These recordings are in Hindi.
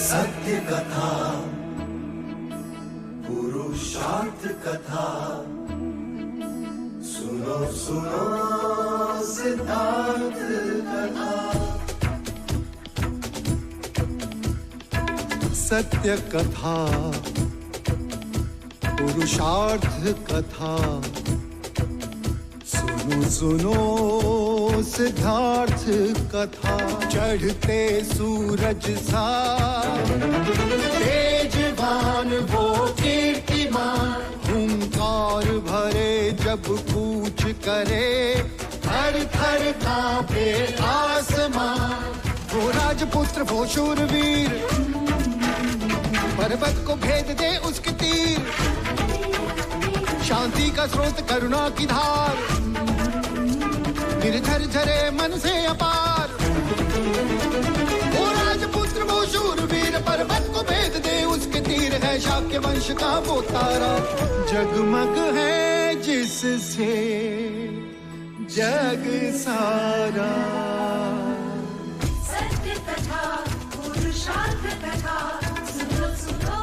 सत्य कथा, पुरुषार्थ कथा, सुनो सुनो सिद्धार्थ कथा। सत्य कथा, पुरुषार्थ कथा, सुनो सुनो सिद्धार्थ कथा। चढ़ते सूरज सा तेजवान वो कीर्तिमान, हुंकार भरे जब कूच करे, थर थर कांपे आसमान। वो राजपुत्र वो शूरवीर, पर्वत को भेद दे उसके तीर, शांति का स्रोत करुणा की धार, निर्झर झरे मन से अपार। वो राजपुत्र वो शूरवीर, पर्वत को भेद दे उसके तीर, है शाक्य वंश का वो तारा, जगमग है जिससे जग सारा। सत्य कथा, पुरुषार्थ कथा, सुनो सुनो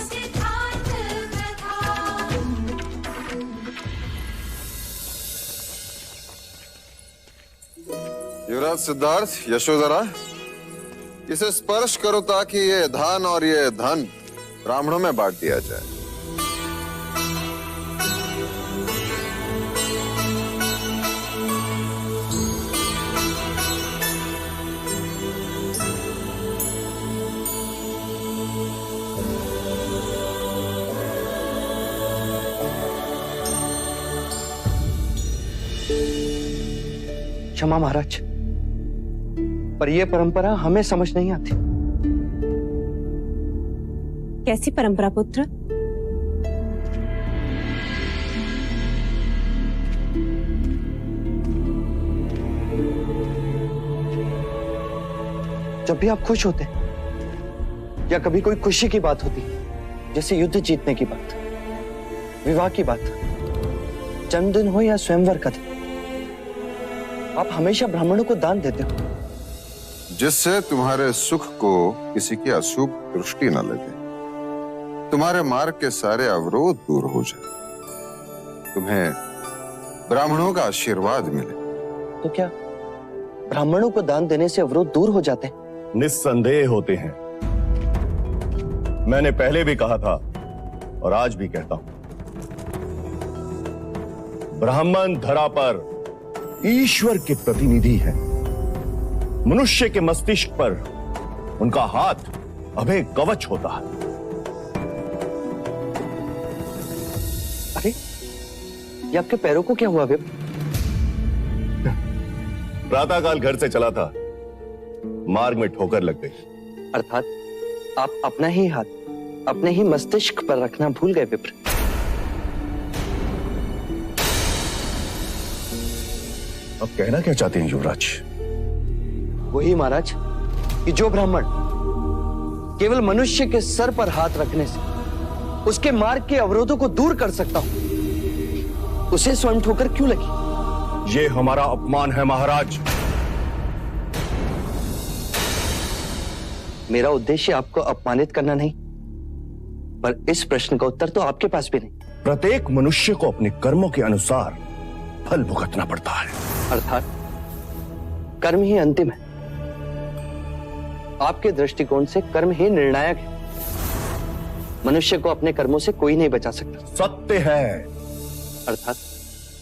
सिद्धार्थ कथा। युवराज सिद्धार्थ, यशोधरा, इसे स्पर्श करो ताकि ये धन और ये धन ब्राह्मणों में बांट दिया जाए। क्षमा महाराज, पर यह परंपरा हमें समझ नहीं आती। कैसी परंपरा पुत्र? जब भी आप खुश होते या कभी कोई खुशी की बात होती, जैसे युद्ध जीतने की बात, विवाह की बात, जन्मदिन हो या स्वयंवर का दिन, आप हमेशा ब्राह्मणों को दान देते हो, जिससे तुम्हारे सुख को किसी की अशुभ दृष्टि न लगे, तुम्हारे मार्ग के सारे अवरोध दूर हो जाए, तुम्हें ब्राह्मणों का आशीर्वाद मिले। तो क्या ब्राह्मणों को दान देने से अवरोध दूर हो जाते हैं? निस्संदेह होते हैं। मैंने पहले भी कहा था और आज भी कहता हूं, ब्राह्मण धरा पर ईश्वर के प्रतिनिधि हैं। मनुष्य के मस्तिष्क पर उनका हाथ अभय कवच होता है। अरे, ये आपके पैरों को क्या हुआ विप? प्रातःकाल घर से चला था, मार्ग में ठोकर लग गई। अर्थात आप अपना ही हाथ अपने ही मस्तिष्क पर रखना भूल गए विप्र। अब कहना क्या चाहते हैं युवराज? वही महाराज कि जो ब्राह्मण केवल मनुष्य के सर पर हाथ रखने से उसके मार्ग के अवरोधों को दूर कर सकता हूं, उसे स्वयं ठोकर क्यों लगी? ये हमारा अपमान है महाराज। मेरा उद्देश्य आपको अपमानित करना नहीं, पर इस प्रश्न का उत्तर तो आपके पास भी नहीं। प्रत्येक मनुष्य को अपने कर्मों के अनुसार फल भुगतना पड़ता है। अर्थात कर्म ही अंतिम है। आपके दृष्टिकोण से कर्म ही निर्णायक है। मनुष्य को अपने कर्मों से कोई नहीं बचा सकता। सत्य है। अर्थात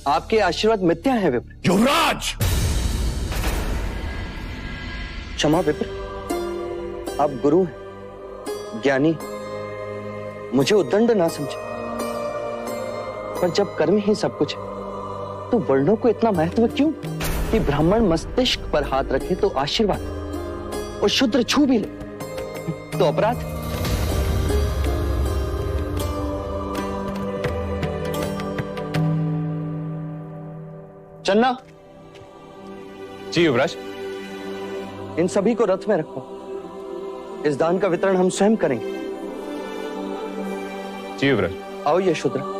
आपके आशीर्वाद मिथ्या है विप्र। युवराज! क्षमा विप्र, आप गुरु हैं, ज्ञानी, मुझे उद्दंड ना समझे। पर जब कर्म ही सब कुछ है, तो वर्णों को इतना महत्व क्यों कि ब्राह्मण मस्तिष्क पर हाथ रखे तो आशीर्वाद और शूद्र छू भी ले तो अपराध? चन्ना। जी युवराज। इन सभी को रथ में रखो। इस दान का वितरण हम स्वयं करेंगे। जी युवराज। आओ यशोधरा।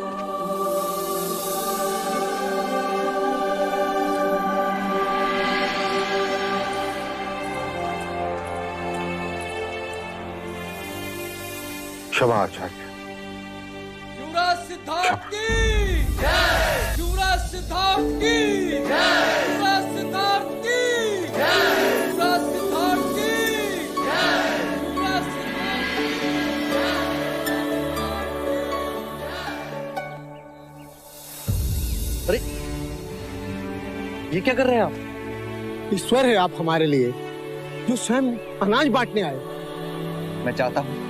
क्षमा आचार्य। युवराज सिद्धार्थ की जय, युवराज सिद्धार्थ की जय, युवराज सिद्धार्थ की जय, युवराज सिद्धार्थ की जय, युवराज सिद्धार्थ। अरे ये क्या कर रहे हैं आप? ईश्वर है आप हमारे लिए, जो स्वयं अनाज बांटने आए। मैं चाहता हूं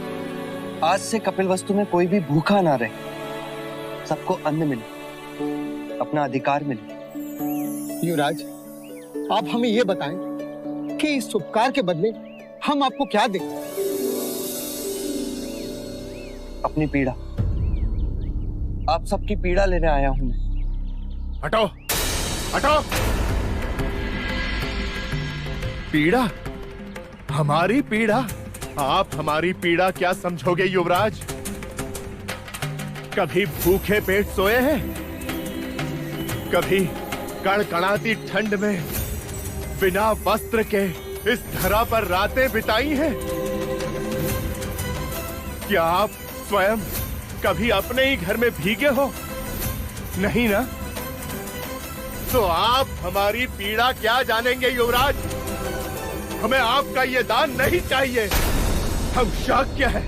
आज से कपिलवस्तु में कोई भी भूखा ना रहे, सबको अन्न मिले, अपना अधिकार मिले। युवराज, आप हमें ये बताएं कि इस उपकार के बदले हम आपको क्या दें? अपनी पीड़ा, आप सबकी पीड़ा लेने आया हूं मैं। हटो, हटो। पीड़ा? हमारी पीड़ा? आप हमारी पीड़ा क्या समझोगे युवराज? कभी भूखे पेट सोए हैं? कभी कड़कड़ाती ठंड में बिना वस्त्र के इस धरा पर रातें बिताई हैं? क्या आप स्वयं कभी अपने ही घर में भीगे हो? नहीं ना? तो आप हमारी पीड़ा क्या जानेंगे युवराज? हमें आपका ये दान नहीं चाहिए। हम शाक्य हैं,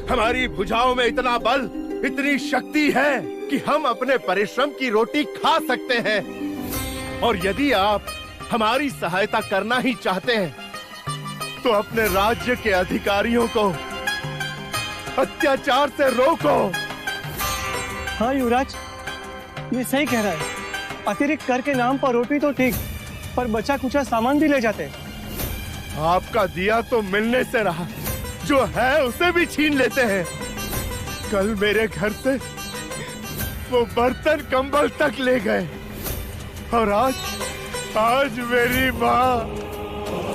हमारी भुजाओं में इतना बल, इतनी शक्ति है कि हम अपने परिश्रम की रोटी खा सकते हैं। और यदि आप हमारी सहायता करना ही चाहते हैं तो अपने राज्य के अधिकारियों को अत्याचार से रोको। हाँ युवराज, ये सही कह रहा है। अतिरिक्त कर के नाम पर रोटी तो ठीक, पर बचा कुचा सामान भी ले जाते। आपका दिया तो मिलने से रहा, जो है उसे भी छीन लेते हैं। कल मेरे घर से वो बर्तन कंबल तक ले गए और आज मेरी माँ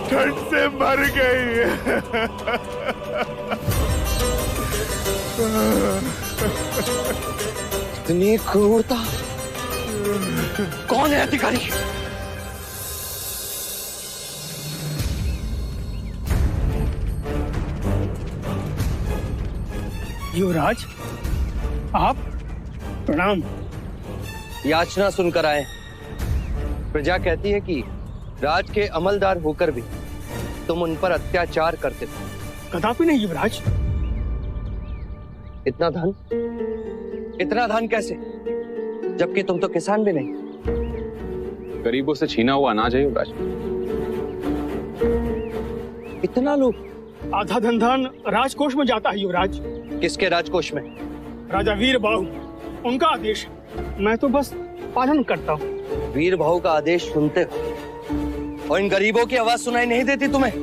ठंड से मर गई। इतनी क्रूरता! कौन है अधिकारी? युवराज, आप प्रणाम। याचना सुनकर आए। प्रजा कहती है कि राज के अमलदार होकर भी तुम उन पर अत्याचार करते थे। कदापि नहीं युवराज। इतना धन कैसे, जबकि तुम तो किसान भी नहीं। गरीबों से छीना हुआ अनाज है युवराज। इतना लोग? आधा धन राजकोष में जाता है युवराज। किसके राजकोष में? राजा वीर बाहु, उनका आदेश। मैं तो बस पालन करता हूँ। वीर बाहु का आदेश सुनते हो और इन गरीबों की आवाज सुनाई नहीं देती तुम्हें?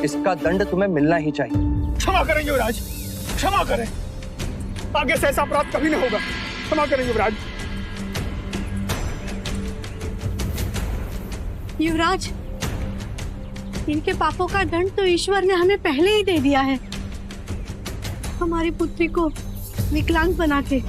इसका दंड तुम्हें मिलना ही चाहिए। क्षमा करें युवराज, क्षमा करें। आगे से ऐसा अपराध कभी नहीं होगा। क्षमा करें युवराज। युवराज, इनके पापों का दंड तो ईश्वर ने हमें पहले ही दे दिया है, हमारी पुत्री को विकलांग बना के।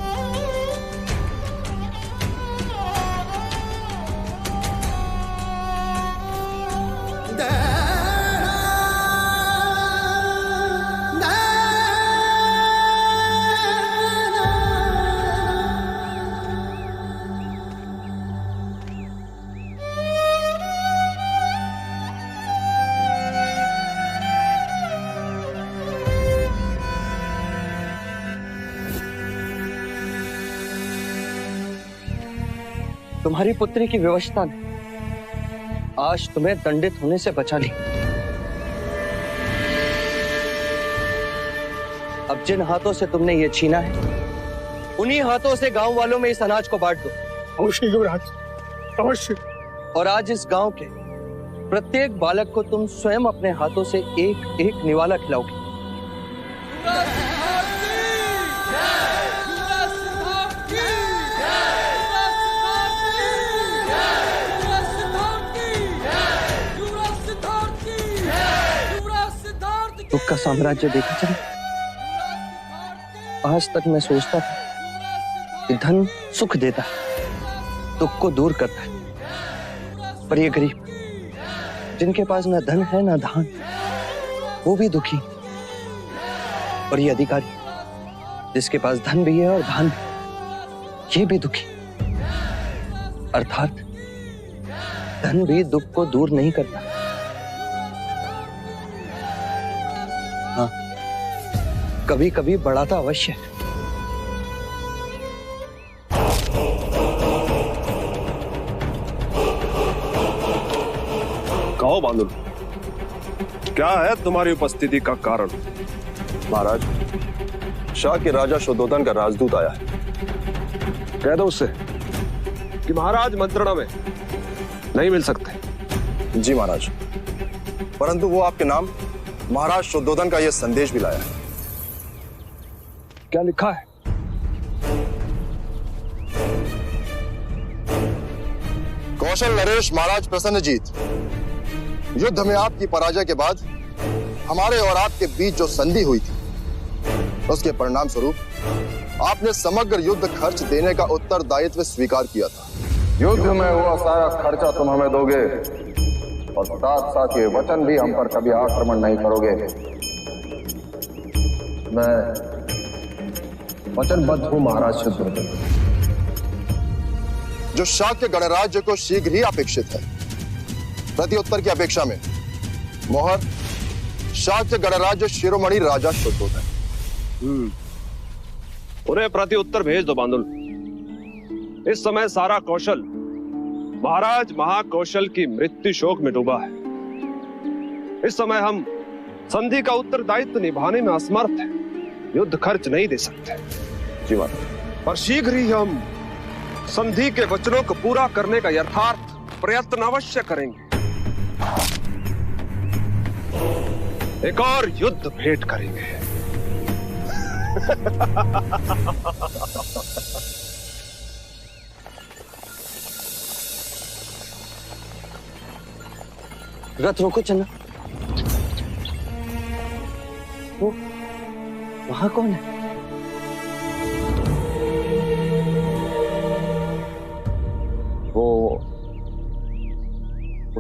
तुम्हारी पुत्री की विवशता ने आज तुम्हें दंडित होने से बचा ली। अब जिन हाथों से तुमने ये छीना है, उन्हीं हाथों से गांव वालों में इस अनाज को बांट दो। अवश्य युवराज, अवश्य। और आज इस गांव के प्रत्येक बालक को तुम स्वयं अपने हाथों से एक एक निवाला खिलाओगे। दुख का साम्राज्य देखा चले। आज तक मैं सोचता था कि धन सुख देता है, दुख को दूर करता है, पर ये गरीब जिनके पास ना धन है ना धान, वो भी दुखी। और ये अधिकारी जिसके पास धन भी है और धान भी, ये भी दुखी। अर्थात धन भी दुख को दूर नहीं करता। हाँ, कभी कभी बढ़ाता अवश्य है। कहो बांदुल, क्या है तुम्हारी उपस्थिति का कारण? महाराज, शाह के राजा शुद्धोधन का राजदूत आया है। कह दो उससे कि महाराज मंत्रणा में नहीं मिल सकते। जी महाराज, परंतु वो आपके नाम महाराज शुद्धोधन का यह संदेश भी लाया है। क्या लिखा है? कौशल नरेश महाराज प्रसन्नजीत, युद्ध में आपकी पराजय के बाद हमारे और आपके बीच जो संधि हुई थी, उसके परिणाम स्वरूप आपने समग्र युद्ध खर्च देने का उत्तरदायित्व स्वीकार किया था। युद्ध में हुआ सारा खर्चा तुम हमें दोगे और साथ साथ ये वचन भी हम पर कभी आक्रमण नहीं करोगे। मैं वचनबद्ध हूं महाराज शुद्धोधन। जो शाक्य गणराज्य को शीघ्र ही अपेक्षित है, प्रत्युत्तर की अपेक्षा में मोहर शाक्य गणराज्य शिरोमणि राजा शुद्धोधन। उन्हें प्रत्युत्तर भेज दो बांदुल। इस समय सारा कौशल महाराज महाकौशल की मृत्यु शोक में डूबा है। इस समय हम संधि का उत्तरदायित्व निभाने में असमर्थ हैं। युद्ध खर्च नहीं दे सकते। जी महाराज, पर शीघ्र ही हम संधि के वचनों को पूरा करने का यथार्थ प्रयत्न अवश्य करेंगे। एक और युद्ध भेंट करेंगे। रथ रोको चन्ना। वो वहां कौन है? वो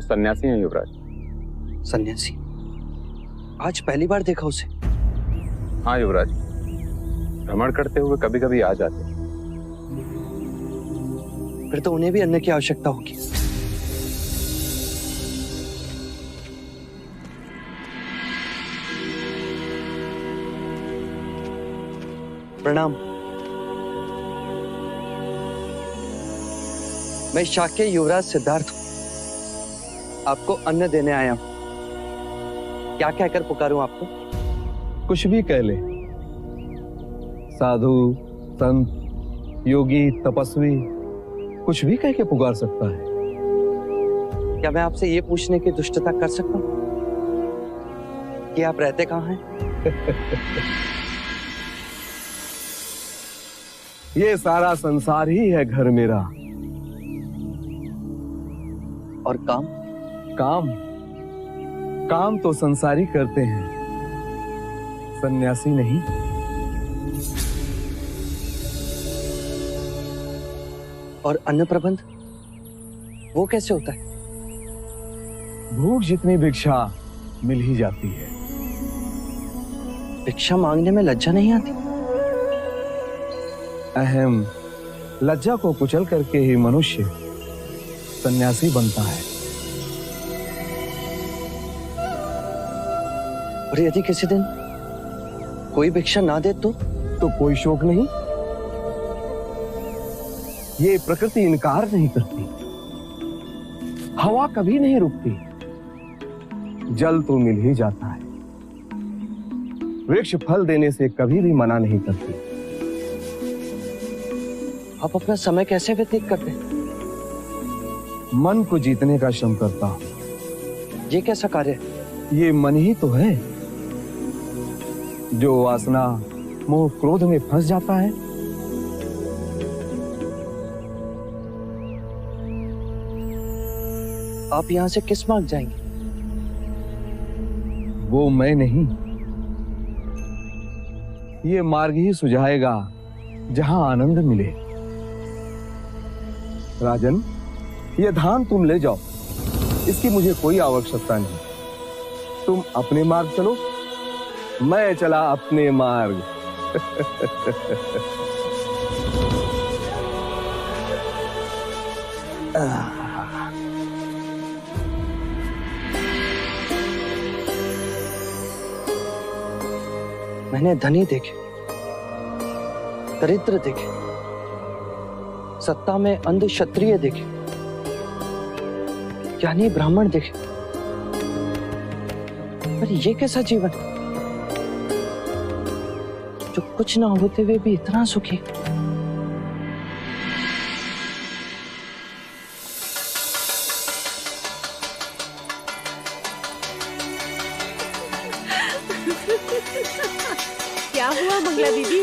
सन्यासी है युवराज। सन्यासी? आज पहली बार देखा उसे। हाँ युवराज, भ्रमण करते हुए कभी कभी आ जाते। फिर तो उन्हें भी अन्न की आवश्यकता होगी। प्रणाम। मैं शाक्य युवराज सिद्धार्थ हूं, आपको अन्न देने आया हूं। क्या कहकर पुकारूं आपको? कुछ भी कह ले। साधु, संत, योगी, तपस्वी, कुछ भी कह के पुकार सकता है। क्या मैं आपसे ये पूछने की दुष्टता कर सकता हूं कि आप रहते कहां हैं? ये सारा संसार ही है घर मेरा। और काम? काम तो संसारी करते हैं, सन्यासी नहीं। और अन्न प्रबंध वो कैसे होता है? भूख जितनी भिक्षा मिल ही जाती है। भिक्षा मांगने में लज्जा नहीं आती? अहम लज्जा को कुचल करके ही मनुष्य सन्यासी बनता है। और यदि किसी दिन कोई भिक्षा ना दे तो कोई शोक नहीं। ये प्रकृति इनकार नहीं करती। हवा कभी नहीं रुकती। जल तो मिल ही जाता है। वृक्ष फल देने से कभी भी मना नहीं करती। आप अपना समय कैसे व्यतीत करते हैं? मन को जीतने का श्रम करता हूं। ये कैसा कार्य है? ये मन ही तो है जो वासना मोह क्रोध में फंस जाता है। आप यहां से किस मार्ग जाएंगे? वो मैं नहीं, ये मार्ग ही सुझाएगा जहां आनंद मिले। राजन, ये धान तुम ले जाओ, इसकी मुझे कोई आवश्यकता नहीं। तुम अपने मार्ग चलो, मैं चला अपने मार्ग। मैंने धनी देखे, दरिद्र देखे, सत्ता में अंध क्षत्रिय देखे, ज्ञानी ब्राह्मण देखे, पर ये कैसा जीवन जो कुछ ना होते हुए भी इतना सुखी। क्या हुआ मंगला दीदी?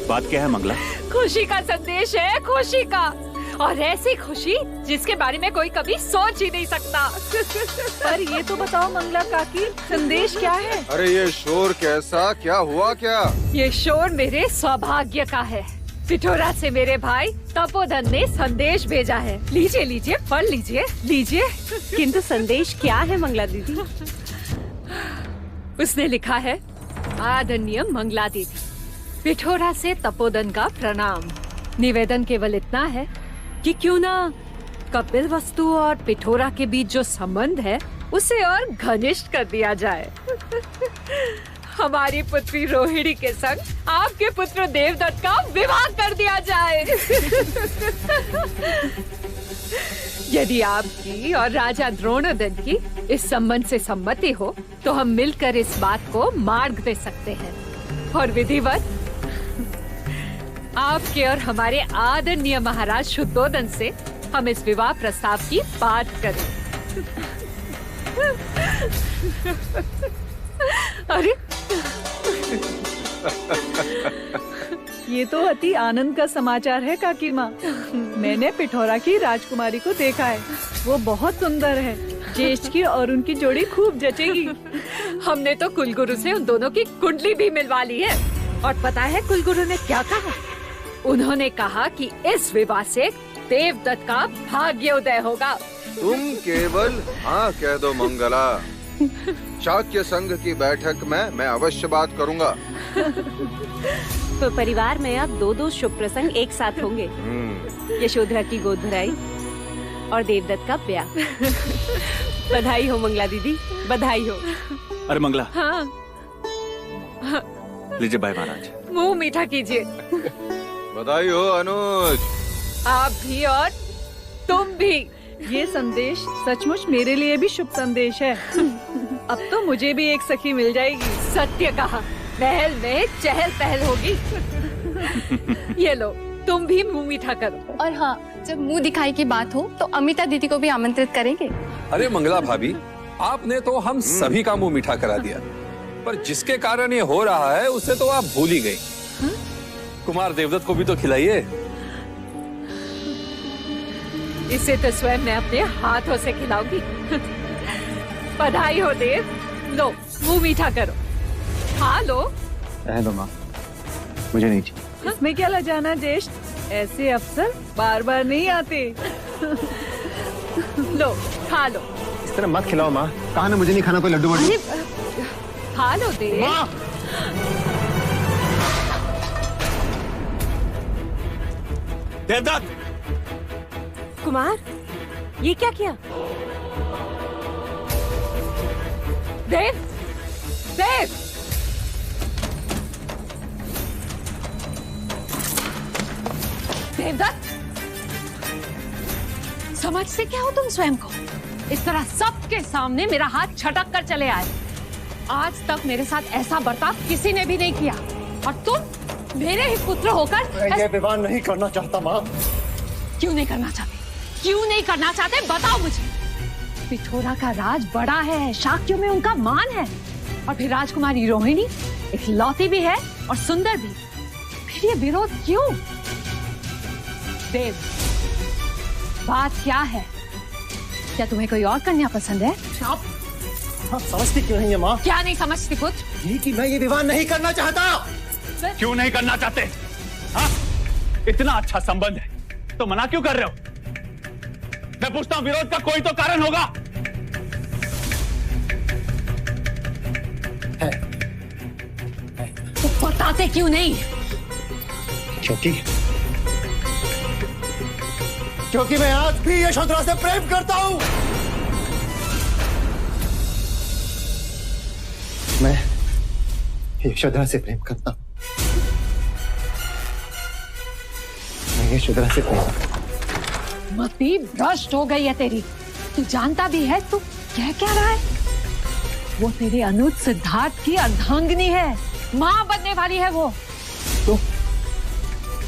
बात क्या है मंगला? खुशी का संदेश है, खुशी का, और ऐसी खुशी जिसके बारे में कोई कभी सोच ही नहीं सकता। पर ये तो बताओ मंगला काकी, संदेश क्या है? अरे ये शोर कैसा, क्या हुआ क्या? ये शोर मेरे सौभाग्य का है। पिठोरा से मेरे भाई तपोधन ने संदेश भेजा है। लीजिए लीजिए, पढ़ लीजिए, लीजिए। किंतु संदेश क्या है मंगला दीदी? उसने लिखा है, आदरणीय मंगला दीदी, पिठोरा से तपोधन का प्रणाम। निवेदन केवल इतना है कि क्यों ना कपिल वस्तु और पिठोरा के बीच जो संबंध है उसे और घनिष्ठ कर दिया जाए। हमारी पुत्री रोहिणी के संग आपके पुत्र देवदत्त का विवाह कर दिया जाए। यदि आपकी और राजा द्रोणादन की इस संबंध से सम्मति हो तो हम मिलकर इस बात को मार्ग दे सकते हैं और विधिवत आपके और हमारे आदरणीय महाराज शुद्धोदन से हम इस विवाह प्रस्ताव की बात करें। अरे ये तो अति आनंद का समाचार है काकी माँ। मैंने पिठोरा की राजकुमारी को देखा है, वो बहुत सुंदर है। ज्येष्ठ की और उनकी जोड़ी खूब जचेगी। हमने तो कुलगुरु से उन दोनों की कुंडली भी मिलवा ली है। और पता है कुलगुरु ने क्या कहा? उन्होंने कहा कि इस विवाह से देवदत्त का भाग्योदय होगा। तुम केवल हाँ कह दो मंगला। शाक्य संघ की बैठक में मैं अवश्य बात करूंगा। तो परिवार में अब 2-2 शुभ प्रसंग एक साथ होंगे। यशोधरा की गोद भराई और देवदत्त का ब्याह। बधाई हो मंगला दीदी, बधाई हो। अरे मंगला। हाँ। लीजिए भाई महाराज। मुंह मीठा कीजिए। बधाई हो अनुज। आप भी और तुम भी। ये संदेश सचमुच मेरे लिए भी शुभ संदेश है। अब तो मुझे भी एक सखी मिल जाएगी। सत्य कहा, महल में चहल पहल होगी। ये लो, तुम भी मुंह मीठा करो। और हाँ, जब मुंह दिखाई की बात हो तो अमिता दीदी को भी आमंत्रित करेंगे। अरे मंगला भाभी, आपने तो हम सभी का मुंह मीठा करा दिया, पर जिसके कारण ये हो रहा है उसे तो आप भूल ही गई। कुमार देवदत्त को भी तो खिलाइए। इसे तो स्वयं मैं अपने हाथों से खिलाऊंगी। बधाई हो देव। लो, मुंह मीठा करो। खा लो। लो माँ, मुझे नहीं चाहिए। इसमें क्या लजाना ज्येष्ठ, ऐसे अफसर बार बार नहीं आते। लो, खा लो। इस तरह मत खिलाओ माँ। कहा ना मुझे नहीं खाना कोई लड्डू वड्डू। खा लो देव। देवदत्त। कुमार, ये क्या किया? देव, देव। देवदत्त, समझते क्या हो तुम स्वयं को? इस तरह सबके सामने मेरा हाथ छटक कर चले आए। आज तक मेरे साथ ऐसा बर्ताव किसी ने भी नहीं किया, और तुम मेरे ही पुत्र होकर मैं ये विवाह नहीं करना चाहता माँ। क्यों नहीं करना चाहते? क्यों नहीं करना चाहते, बताओ मुझे। पिठोरा का राज बड़ा है, शाक्यों में उनका मान है, और फिर राजकुमारी रोहिणी इकलौती भी है और सुंदर भी। फिर ये विरोध क्यों? देव, बात क्या है? क्या तुम्हें कोई और कन्या पसंद है? आप समझती क्यों नहीं है माँ? क्या नहीं समझती पुत्र? ये कि मैं ये विवाह नहीं करना चाहता। क्यों नहीं करना चाहते? हाँ? इतना अच्छा संबंध है तो मना क्यों कर रहे हो? मैं पूछता हूँ, विरोध का कोई तो कारण होगा। तो बताते क्यों नहीं? क्योंकि मैं आज भी यशोधरा से प्रेम करता हूं। मैं यशोधरा से प्रेम करता हूं। मैं यशोधरा से प्रेम करता हूं। मति भ्रष्ट हो गई है तेरी। तू जानता भी है तू क्या रहा है? वो तेरे अनुज सिद्धार्थ की अर्धांगिनी है, माँ बनने वाली है वो।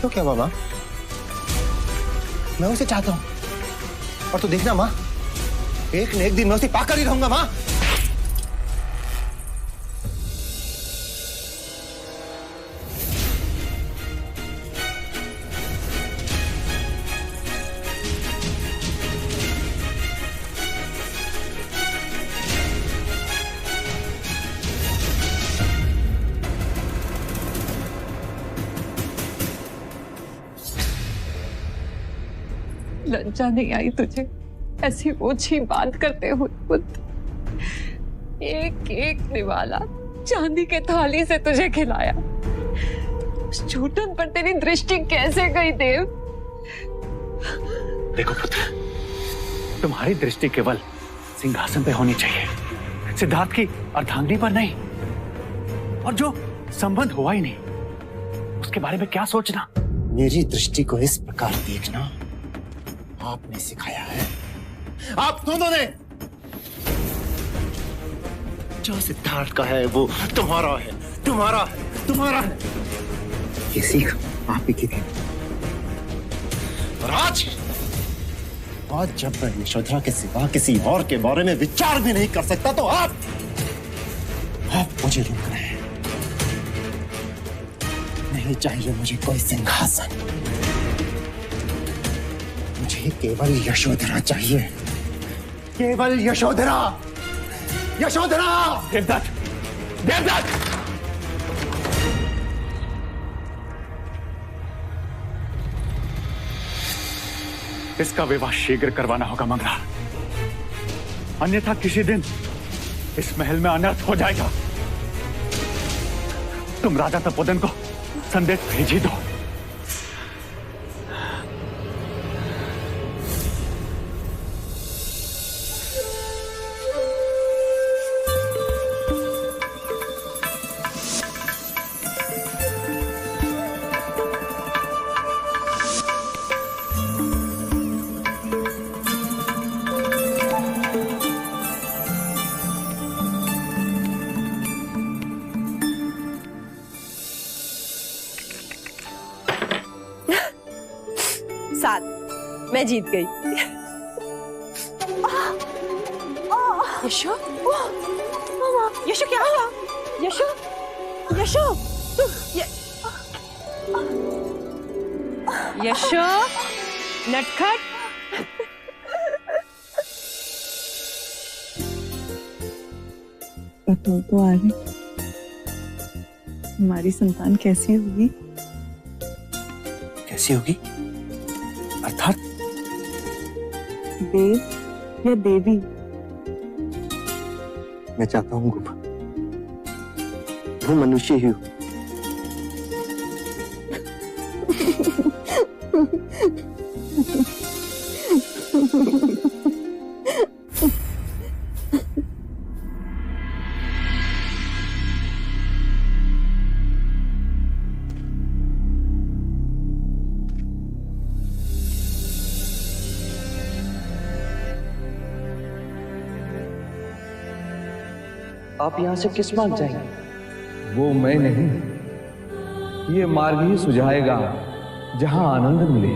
तो क्या मामा, मैं उसे चाहता हूं। और तू देखना माँ, एक न एक दिन मैं उसे पाकर ही रहूंगा माँ। लज्जा नहीं आई तुझे ऐसी ओछी बात करते हुए? पुत्र, एक एक निवाला चांदी के थाली से तुझे खिलाया। उस झूठन पर तेरी दृष्टि कैसे गई देव? देखो पुत्र, तुम्हारी दृष्टि केवल सिंहासन पे होनी चाहिए, सिद्धार्थ की अर्धांगिनी पर नहीं। और जो संबंध हुआ ही नहीं, उसके बारे में क्या सोचना। मेरी दृष्टि को इस प्रकार देखना आपने सिखाया है, आप दोनों ने। जो सिद्धार्थ का है वो तुम्हारा है, तुम्हारा है, तुम्हारा है। ये सीख आप ही की थी। और आज जब मैं यशोधरा के सिवा किसी और के बारे में विचार भी नहीं कर सकता, तो आप मुझे रोक रहे हैं। नहीं चाहिए मुझे कोई सिंहासन, मुझे केवल यशोधरा चाहिए, केवल यशोधरा, यशोधरा। देवदत्त, देवदत्त! इसका विवाह शीघ्र करवाना होगा मंगला, अन्यथा किसी दिन इस महल में अनर्थ हो जाएगा। तुम राजा तपोधन को संदेश भेज ही दो। मैं जीत गई। यशो, यशो क्या हुआ? यशो, यशो, यशो, नटखट। तो आ रही, हमारी संतान कैसी होगी? कैसी होगी अर्थात? देव या देवी? मैं चाहता हूँ गुफा, वो मनुष्य ही हो। आप यहाँ से किस मार्ग जाएंगे? वो मैं नहीं, ये मार्ग ही सुझाएगा जहां आनंद मिले।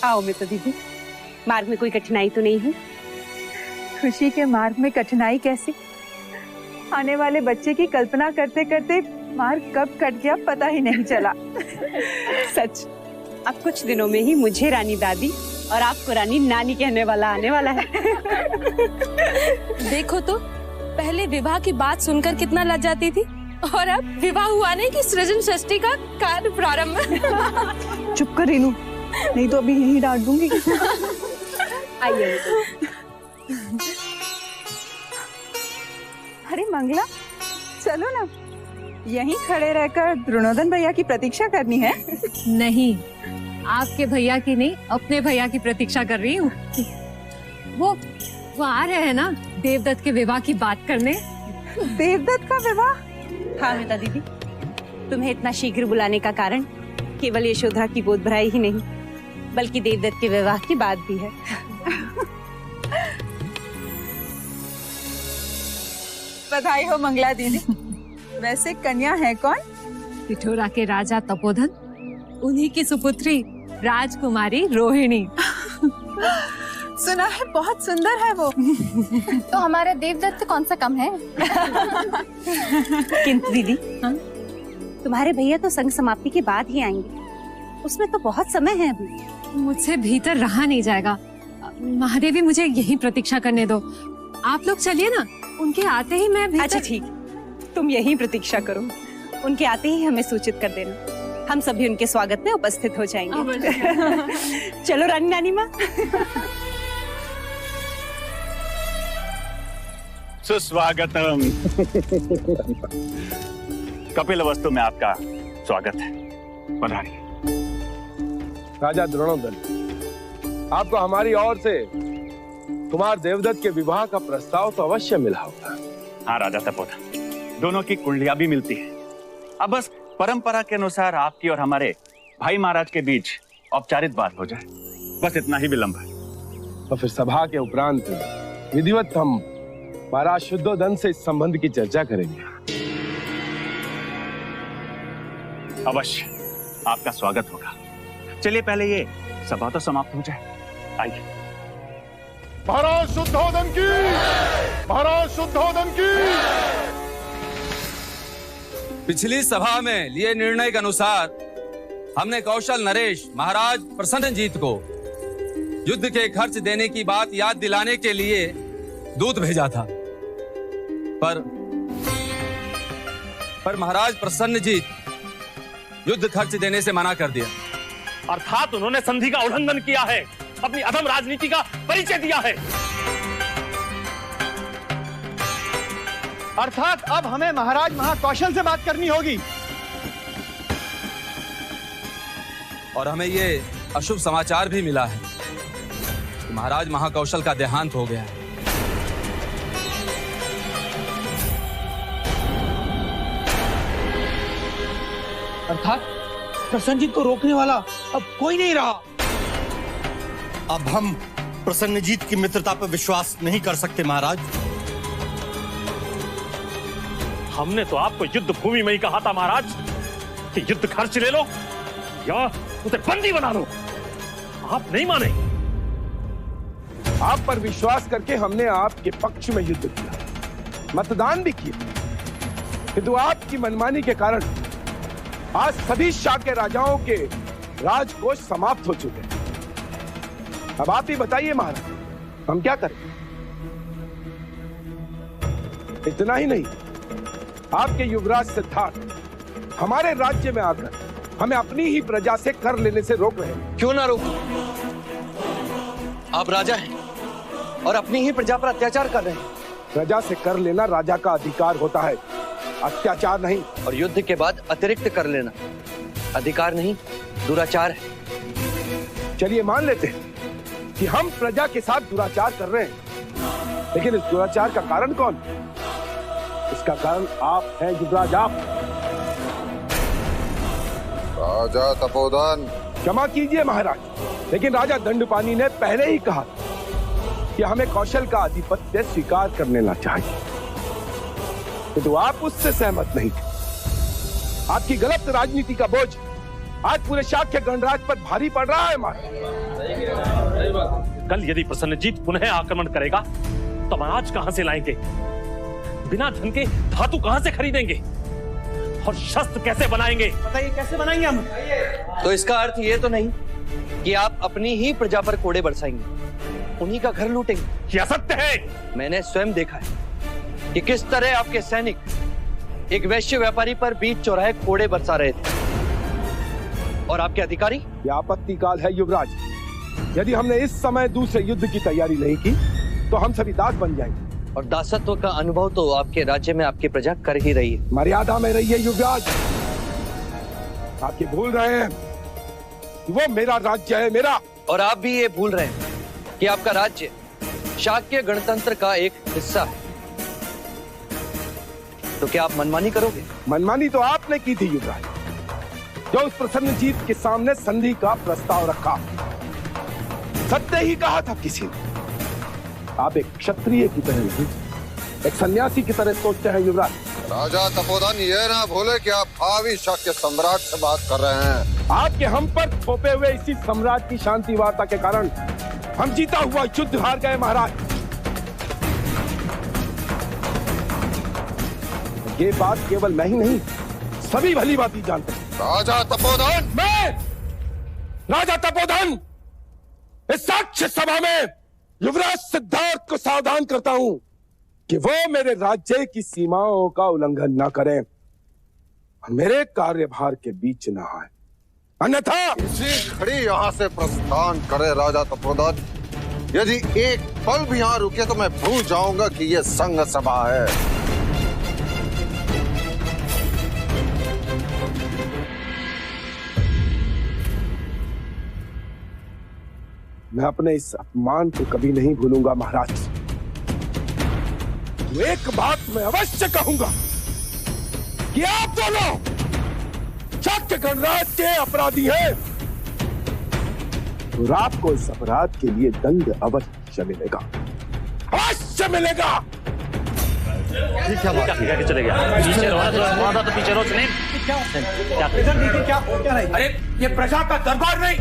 आओ मित्र दीदी, मार्ग में कोई कठिनाई तो नहीं है? खुशी के मार्ग में कठिनाई कैसी? आने वाले बच्चे की कल्पना करते करते मार्ग कब कट गया पता ही नहीं चला। सच, अब कुछ दिनों में ही मुझे रानी दादी और आपको रानी नानी कहने वाला आने वाला है। देखो तो, पहले विवाह की बात सुनकर कितना लज्जाती थी, और अब विवाह हुआ नहीं कि सृजन सृष्टि का कार्य प्रारंभ। चुप कर रेनू, नहीं तो अभी यही डांट दूंगी। आइए। अरे मंगला, चलो ना, यहीं खड़े रहकर द्रोणोदन भैया की प्रतीक्षा करनी है। नहीं, आपके भैया की नहीं, अपने भैया की प्रतीक्षा कर रही हूँ। वो आ रहे हैं ना देवदत्त के विवाह की बात करने। देवदत्त का विवाह? हाँ मिता दीदी, तुम्हें इतना शीघ्र बुलाने का कारण केवल यशोधरा की गोद भराई ही नहीं, बल्कि देवदत्त के विवाह की बात भी है। बधाई हो मंगला दीदी। वैसे कन्या है कौन? पिठोरा के राजा तपोधन, उन्हीं की सुपुत्री राजकुमारी रोहिणी। सुना है बहुत सुंदर है वो। तो हमारा देवदत्त कौन सा कम है? किंतु दीदी, तुम्हारे भैया तो संग समाप्ति के बाद ही आएंगे, उसमें तो बहुत समय है अभी। मुझसे भीतर रहा नहीं जाएगा। महादेवी, मुझे यही प्रतीक्षा करने दो। आप लोग चलिए ना, उनके आते ही मैं भीतर... अच्छा ठीक, तुम यही प्रतीक्षा करो, उनके आते ही हमें सूचित कर देना, हम सभी उनके स्वागत में उपस्थित हो जाएंगे। चलो रानी नानी माँ। सुस्वागतम। कपिल वस्तु में आपका स्वागत है, पधारिए। राजा द्रोणोदन, आपको हमारी ओर से कुमार देवदत्त के विवाह का प्रस्ताव तो अवश्य मिला होगा। हाँ राजा तपोधन, दोनों की कुंडलियां भी मिलती है। अब बस परंपरा के अनुसार आपकी और हमारे भाई महाराज के बीच औपचारिक बात हो जाए, बस इतना ही विलंब है। तो फिर सभा के उपरांत विधिवत हम महाराज शुद्धोदन से इस संबंध की चर्चा करेंगे। अवश्य, आपका स्वागत होगा। चलिए पहले ये सभा तो समाप्त हो जाए, आइए। महाराज शुद्धोदन की, महाराज शुद्धोदन की। पिछली सभा में लिए निर्णय के अनुसार हमने कौशल नरेश महाराज प्रसन्नजीत को युद्ध के खर्च देने की बात याद दिलाने के लिए दूत भेजा था, पर महाराज प्रसन्नजीत युद्ध खर्च देने से मना कर दिया। अर्थात उन्होंने संधि का उल्लंघन किया है, अपनी अधम राजनीति का परिचय दिया है। अर्थात अब हमें महाराज महाकौशल से बात करनी होगी। और हमें ये अशुभ समाचार भी मिला है कि महाराज महाकौशल का देहांत हो गया है। अर्थात प्रसन्नजीत को रोकने वाला अब कोई नहीं रहा। अब हम प्रसन्नजीत की मित्रता पर विश्वास नहीं कर सकते महाराज। हमने तो आपको युद्ध भूमि में ही कहा था महाराज कि युद्ध खर्च ले लो या उसे बंदी बना लो। आप नहीं माने। आप पर विश्वास करके हमने आपके पक्ष में युद्ध किया, मतदान भी किया, किंतु आपकी मनमानी के कारण आज सभी शाक्य राजाओं के राजकोष समाप्त हो चुके हैं। अब आप ही बताइए महाराज, हम क्या करें? इतना ही नहीं, आपके युवराज सिद्धार्थ हमारे राज्य में आकर हमें अपनी ही प्रजा से कर लेने से रोक रहे हैं। क्यों ना रोको? आप राजा हैं और अपनी ही प्रजा पर अत्याचार कर रहे हैं। प्रजा से कर लेना राजा का अधिकार होता है, अत्याचार नहीं। और युद्ध के बाद अतिरिक्त कर लेना अधिकार नहीं, दुराचार है। चलिए मान लेते हैं कि हम प्रजा के साथ दुराचार कर रहे हैं, लेकिन इस दुराचार का कारण कौन? इसका कारण आप हैं युवराज, आप। राजा तपोधन, क्षमा कीजिए महाराज, लेकिन राजा दंडपानी ने पहले ही कहा कि हमें कौशल का आधिपत्य स्वीकार कर लेना चाहिए, तो आप उससे सहमत नहीं थे। आपकी गलत राजनीति का बोझ आज पूरे शाक्य गणराज पर भारी पड़ रहा है महाराज। कल यदि प्रसन्नजीत पुनः आक्रमण करेगा तो महाराज कहां से लाएंगे? बिना धन के धातु कहां से खरीदेंगे और शस्त्र कैसे बनाएंगे? बताइए कैसे बनाएंगे हम? तो इसका अर्थ ये तो नहीं कि आप अपनी ही प्रजा पर कोड़े बरसाएंगे, उन्हीं का घर लूटेंगे? क्या सत्य है? मैंने स्वयं देखा है कि किस तरह आपके सैनिक एक वैश्य व्यापारी पर बीच चौराहे कोड़े बरसा रहे थे। और आपके अधिकारी? यह आपत्ति काल है युवराज। यदि हमने इस समय दूसरे युद्ध की तैयारी नहीं की तो हम सभी दास बन जाएंगे। और दासत्व का अनुभव तो आपके राज्य में आपकी प्रजा कर ही रही है। मर्यादा में रहिए युवराज। आप ये भूल रहे हैं कि वो मेरा राज्य है, मेरा। और आप भी ये भूल रहे हैं कि आपका राज्य शाक्य गणतंत्र का एक हिस्सा है। तो क्या आप मनमानी करोगे? मनमानी तो आपने की थी युवराज, जो उस प्रसन्नजीत के सामने संधि का प्रस्ताव रखा। सत्य ही कहा था किसी ने। आप एक क्षत्रिय की तरह नहीं, एक सन्यासी की तरह सोचते हैं युवराज। राजा तपोधन ये ना भूले कि आप भावी शाक्य सम्राट से बात कर रहे हैं। आपके हम पर थोपे हुए इसी सम्राट की शांति वार्ता के कारण हम जीता हुआ युद्ध हार गए महाराज। ये बात केवल मैं ही नहीं, सभी भली भांति जानते हैं। राजा तपोधन, मैं राजा तपोधन इस साक्ष्य सभा में युवराज सिद्धार्थ को सावधान करता हूं कि वो मेरे राज्य की सीमाओं का उल्लंघन न करें और मेरे कार्यभार के बीच न आए, अन्यथा इसी घड़ी यहाँ से प्रस्थान करे राजा तपोधन। यदि एक पल भी यहाँ रुके तो मैं भूल जाऊंगा कि ये संघ सभा है। मैं अपने इस अपमान को कभी नहीं भूलूंगा महाराज। एक बात मैं अवश्य कहूंगा कि आप दोनों शाक्य गणराज के अपराधी हैं और आपको इस अपराध के लिए दंड अवश्य मिलेगा, अवश्य मिलेगा। क्या चले गया? पीछे रहो, तो पीछे रहो। अरे ये प्रजा का दरबार नहीं,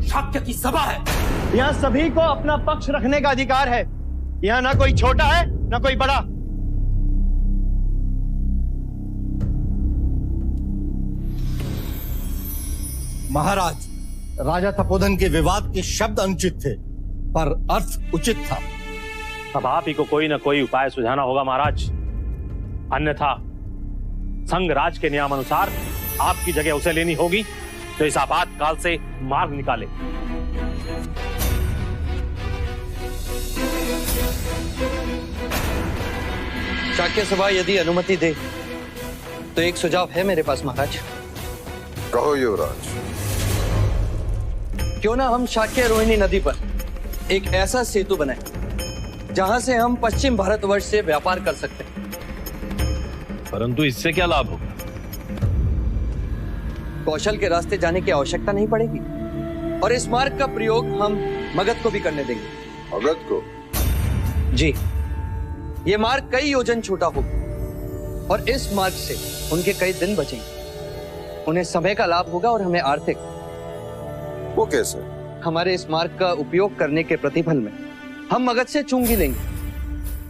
शाक्य की सभा है। यहाँ सभी को अपना पक्ष रखने का अधिकार है। यहाँ ना कोई छोटा है ना कोई बड़ा। महाराज, राजा तपोधन के विवाद के शब्द अनुचित थे पर अर्थ उचित था। अब आप ही को कोई ना कोई उपाय सुझाना होगा महाराज, अन्यथा संघ राज के नियम अनुसार आपकी जगह उसे लेनी होगी, तो इस आपातकाल से मार्ग निकाले। शाक्य सभा यदि अनुमति दे तो एक सुझाव है मेरे पास महाराज। कहो युवराज। क्यों ना हम शाक्य रोहिणी नदी पर एक ऐसा सेतु बनाएं जहां से हम पश्चिम भारतवर्ष से व्यापार कर सकते हैं। परंतु इससे क्या लाभ होगा? कौशल के रास्ते जाने की आवश्यकता नहीं पड़ेगी और इस मार्ग का प्रयोग हम मगध को भी करने देंगे। मगध को? जी, ये मार्ग कई योजन छोटा होगा और इस मार्ग से उनके कई दिन बचेंगे। उन्हें समय का लाभ होगा और हमें आर्थिक। वो कैसे? हमारे इस मार्ग का उपयोग करने के प्रतिफल में हम मगध से चुंगी लेंगे,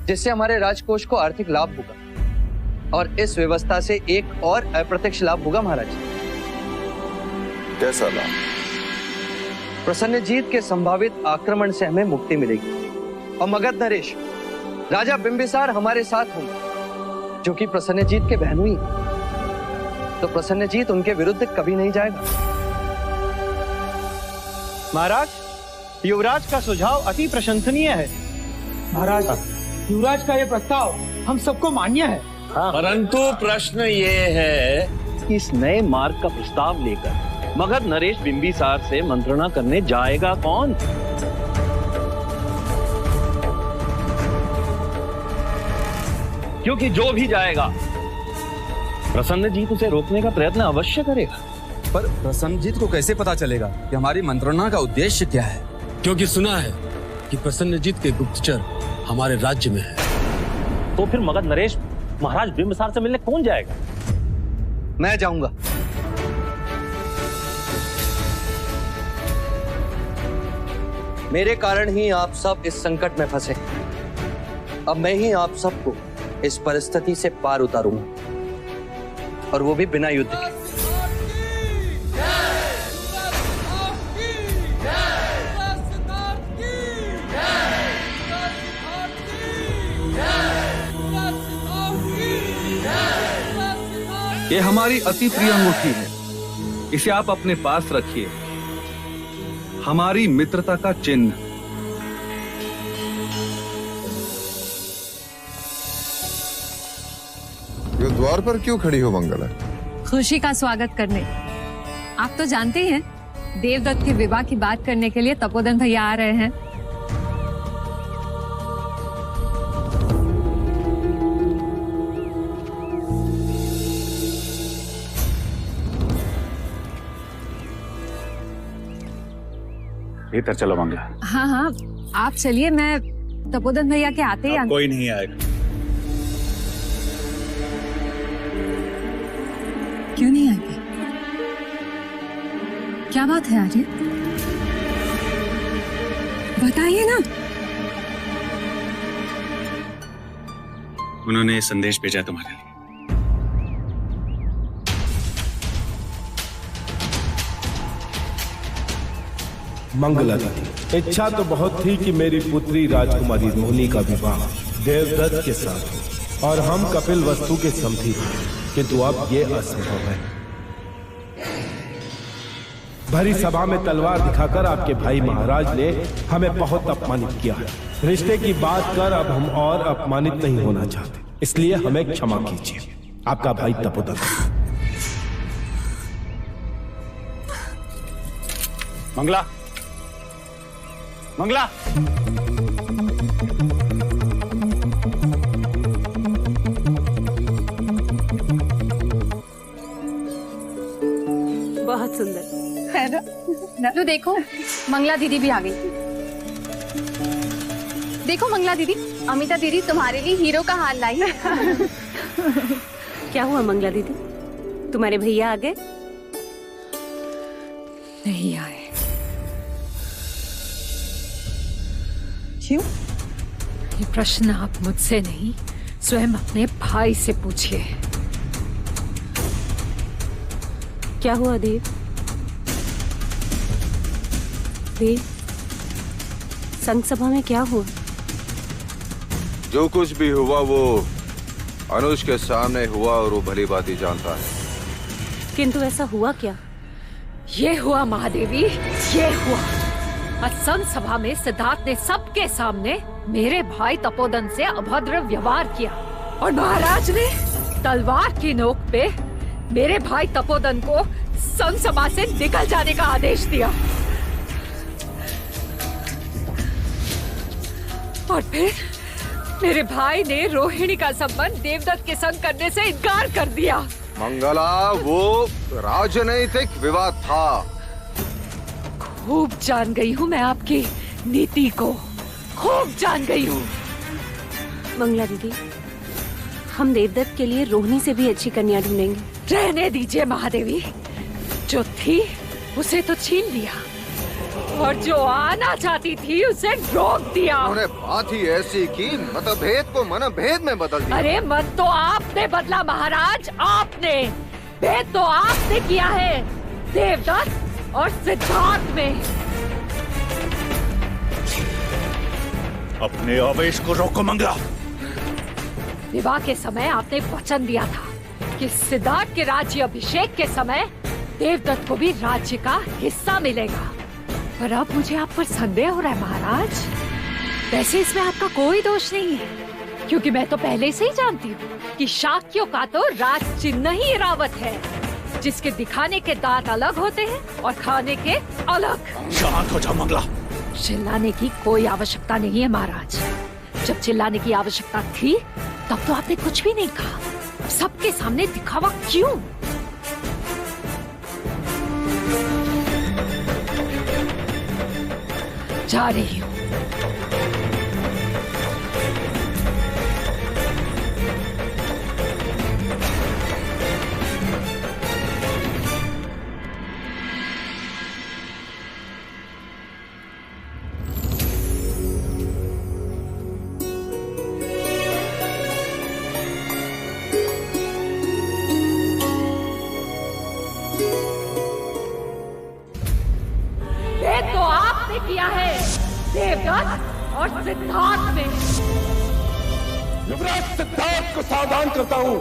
जिससे हमारे राजकोष को आर्थिक लाभ होगा और इस व्यवस्था से एक और अप्रत्यक्ष लाभ होगा महाराज। कैसा लाभ? प्रसन्नजीत के संभावित आक्रमण से हमें मुक्ति मिलेगी और मगध नरेश राजा बिंबिसार हमारे साथ होंगे, जो कि प्रसन्नजीत के बहनोई हैं। तो प्रसन्नजीत उनके विरुद्ध कभी नहीं जाएगा। महाराज, युवराज का सुझाव अति प्रशंसनीय है। महाराज, युवराज का यह प्रस्ताव हम सबको मान्य है। परंतु प्रश्न ये है कि इस नए मार्ग का प्रस्ताव लेकर मगध नरेश बिंबिसार से मंत्रणा करने जाएगा कौन? क्योंकि जो भी जाएगा प्रसन्नजीत उसे रोकने का प्रयत्न अवश्य करेगा। पर प्रसन्नजीत को कैसे पता चलेगा कि हमारी मंत्रणा का उद्देश्य क्या है? क्योंकि सुना है कि प्रसन्नजीत के गुप्तचर हमारे राज्य में है। तो फिर मगध नरेश महाराज बिंबिसार से मिलने कौन जाएगा? मैं जाऊंगा। मेरे कारण ही आप सब इस संकट में फंसे। अब मैं ही आप सबको इस परिस्थिति से पार उतारूंगा, और वो भी बिना युद्ध के। ये हमारी अति प्रिय अंगूठी है, इसे आप अपने पास रखिए, हमारी मित्रता का चिन्ह। ये द्वार पर क्यों खड़ी हो मंगला? खुशी का स्वागत करने। आप तो जानते हैं देवदत्त के विवाह की बात करने के लिए तपोधन भैया आ रहे हैं। भीतर चलो मंगला। हाँ हाँ, आप चलिए, मैं तपोधन भैया के आते ही कोई नहीं आएगा। क्यों नहीं आएंगे? क्या बात है आर्य? बताइए ना। उन्होंने संदेश भेजा तुम्हारे लिए। मंगला दीदी, इच्छा तो बहुत थी कि मेरी पुत्री राजकुमारी रोहिणी का विवाह देवदत्त के साथ हो और हम कपिल वस्तु के समधी हो, किंतु अब ये असंभव है। भरी सभा में तलवार दिखाकर आपके भाई महाराज ने हमें बहुत अपमानित किया है। रिश्ते की बात कर अब हम और अपमानित नहीं होना चाहते, इसलिए हमें क्षमा कीजिए। आपका भाई तपोधन। मंगला, मंगला, बहुत सुंदर है ना? लो देखो, मंगला दीदी भी आ गई। देखो मंगला दीदी, अमिता दीदी तुम्हारे लिए हीरो का हार लाई है। क्या हुआ मंगला दीदी, तुम्हारे भैया आ गए? नहीं आए। क्यों? ये प्रश्न आप मुझसे नहीं, स्वयं अपने भाई से पूछिए। क्या हुआ देव? देव, संघ सभा में क्या हुआ? जो कुछ भी हुआ वो अनुज के सामने हुआ और वो भली बात ही जानता है। किंतु ऐसा हुआ क्या? ये हुआ महादेवी, ये हुआ। संघ सभा में सिद्धार्थ ने सबके सामने मेरे भाई तपोधन से अभद्र व्यवहार किया और महाराज ने तलवार की नोक पे मेरे भाई तपोधन को संघ सभा से निकल जाने का आदेश दिया। और फिर मेरे भाई ने रोहिणी का संबंध देवदत्त के संग करने से इनकार कर दिया। मंगला, वो राजनैतिक विवाद था। खूब जान गई हूँ मैं आपकी नीति को, खूब जान गई हूँ। मंगला दीदी, हम देवदत्त के लिए रोहिणी से भी अच्छी कन्या ढूंढेंगे। रहने दीजिए महादेवी, जो थी उसे तो छीन लिया और जो आना चाहती थी उसे रोक दिया। उन्होंने बात ही ऐसी की, मतभेद को मनभेद में बदल दिया। अरे मत तो आपने बदला महाराज, आपने। भेद तो आपने किया है देवदत्त और सिद्धार्थ में। अपने आवेश को रोको मंगला। विवाह के समय आपने वचन दिया था कि सिद्धार्थ के राज्य अभिषेक के समय देवदत्त को भी राज्य का हिस्सा मिलेगा, पर अब मुझे आप पर संदेह हो रहा है महाराज। वैसे इसमें आपका कोई दोष नहीं है, क्योंकि मैं तो पहले से ही जानती हूँ कि शाक्यों का तो राज चिन्ह ही इरावत है, जिसके दिखाने के दांत अलग होते हैं और खाने के अलग। शांत हो जाओ मंगला। चिल्लाने की कोई आवश्यकता नहीं है महाराज। जब चिल्लाने की आवश्यकता थी तब तो आपने कुछ भी नहीं कहा। सबके सामने दिखावा क्यों? जा रही हूँ। सिद्धार्थ ने। युवराज सिद्धार्थ को सावधान करता हूं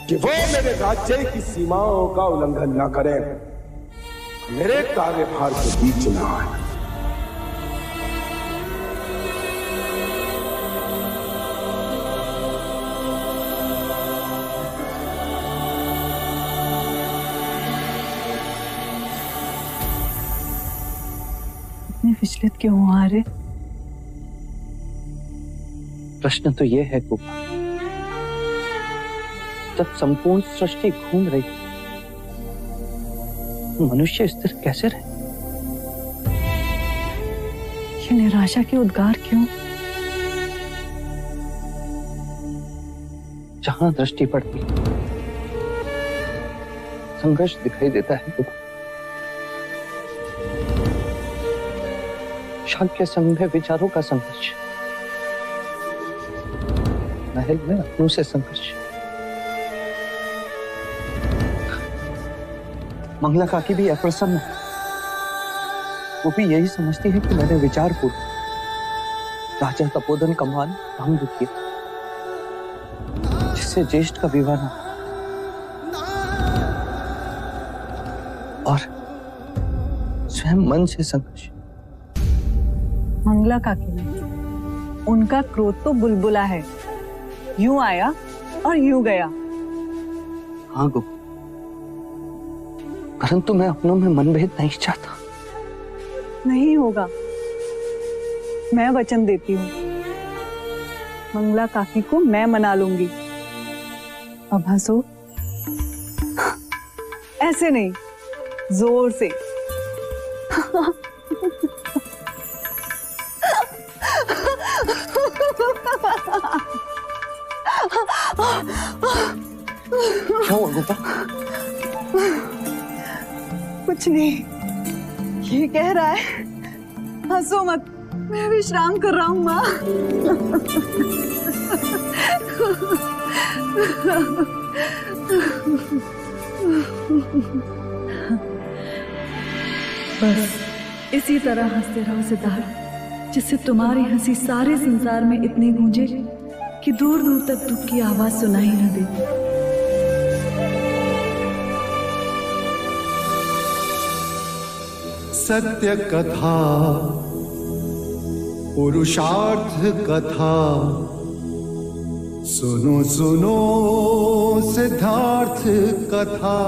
कि वो मेरे राज्य की सीमाओं का उल्लंघन न करे, मेरे कार्यभार के बीच न आए। इतने विचलित क्यों आ रहे? प्रश्न तो यह है गोपा, जब संपूर्ण सृष्टि घूम रही, मनुष्य स्थिर कैसे रहे? ये निराशा के उद्गार क्यों? जहां दृष्टि पड़ती संघर्ष दिखाई देता है गोपा। शाक्य संघ में विचारों का संघर्ष, महल में अपनों से संघर्ष। मंगला काकी भी अप्रसन्न है, वो भी यही समझती है कि मैंने विचारपूर्वक राजा तपोधन का मान भंग किया, जिससे ज्येष्ठ का विवाह न और स्वयं मन से संघर्ष। मंगला काकी ने, उनका क्रोध तो बुलबुला है, यूं आया और यूं गया। हाँ गो, परंतु मैं अपनों में मनभेद नहीं चाहता। नहीं होगा, मैं वचन देती हूँ, मंगला काकी को मैं मना लूंगी। अब हंसो, ऐसे नहीं, जोर से। क्या हुआ गोपा? कुछ नहीं, ये कह रहा है हंसो मत, मैं विश्राम कर रहा हूँ माँ। बस इसी तरह हंसते रहो सिद्धार्थ, जिससे तुम्हारी हंसी सारे संसार में इतनी गूंजे कि दूर दूर तक दुख की आवाज सुनाई न दे। सत्य कथा, पुरुषार्थ कथा, सुनो सुनो सिद्धार्थ कथा।